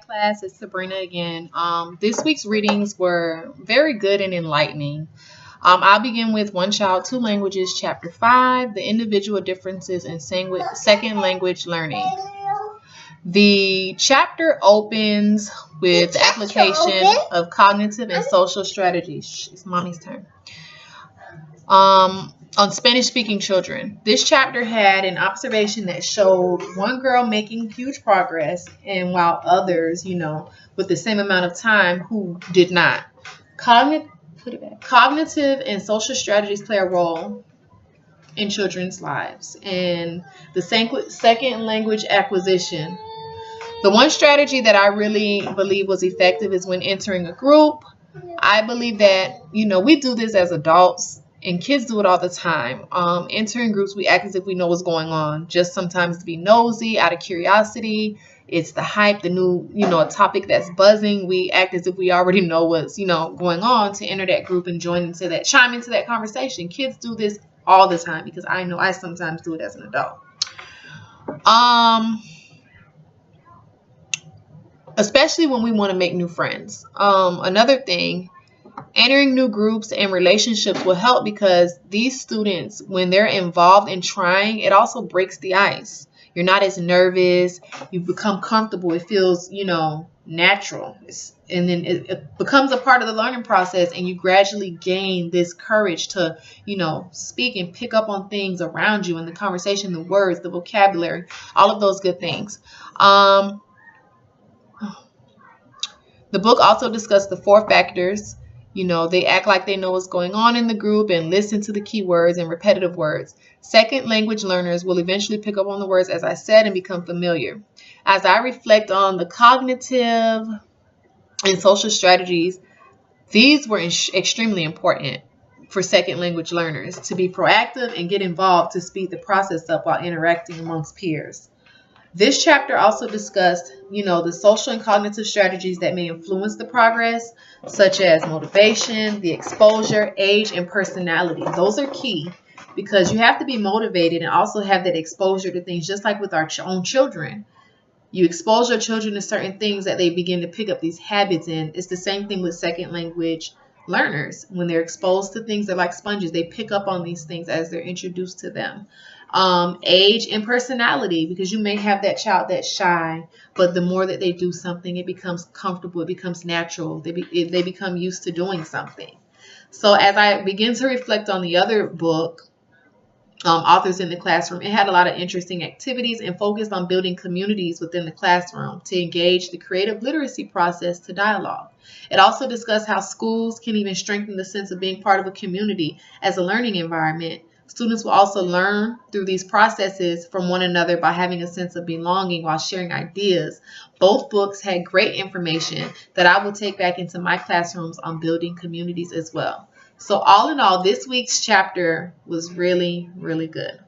class. It's Sabrina again. This week's readings were very good and enlightening. I'll begin with One Child, Two Languages, Chapter 5, The Individual Differences in Second Language Learning. The chapter opens with the application of cognitive and social strategies. It's mommy's turn. On Spanish-speaking children. This chapter had an observation that showed one girl making huge progress, and while others, with the same amount of time, who did not. Cognitive and social strategies play a role in children's lives, and the second language acquisition. The one strategy that I really believe was effective is when entering a group. I believe that, we do this as adults, and kids do it all the time. Entering groups, we act as if we know what's going on, just sometimes to be nosy, out of curiosity. It's the hype, the new, a topic that's buzzing. We act as if we already know what's, going on to enter that group and chime into that conversation. Kids do this all the time because I know I sometimes do it as an adult. Especially when we want to make new friends. Another thing, entering new groups and relationships will help because these students, when they're involved in trying, it also breaks the ice. You're not as nervous. You become comfortable. It feels, natural. And then it becomes a part of the learning process, and you gradually gain this courage to, speak and pick up on things around you in the conversation, the words, the vocabulary, all of those good things. The book also discussed the 4 factors. They act like they know what's going on in the group and listen to the key words and repetitive words. Second language learners will eventually pick up on the words, as I said, and become familiar. As I reflect on the cognitive and social strategies, these were extremely important for second language learners to be proactive and get involved to speed the process up while interacting amongst peers. This chapter also discussed, the social and cognitive strategies that may influence the progress, such as motivation, the exposure, age, and personality. Those are key because you have to be motivated and also have that exposure to things, just like with our own children. You expose your children to certain things that they begin to pick up these habits in. It's the same thing with second language learners. When they're exposed to things, they're like sponges. They pick up on these things as they're introduced to them. Age and personality, because you may have that child that's shy, but the more that they do something, it becomes comfortable, it becomes natural, they become used to doing something. So as I begin to reflect on the other book, Authors in the Classroom, it had a lot of interesting activities and focused on building communities within the classroom to engage the creative literacy process to dialogue. It also discussed how schools can even strengthen the sense of being part of a community as a learning environment. Students will also learn through these processes from one another by having a sense of belonging while sharing ideas. Both books had great information that I will take back into my classrooms on building communities as well. So all in all, this week's chapter was really, really good.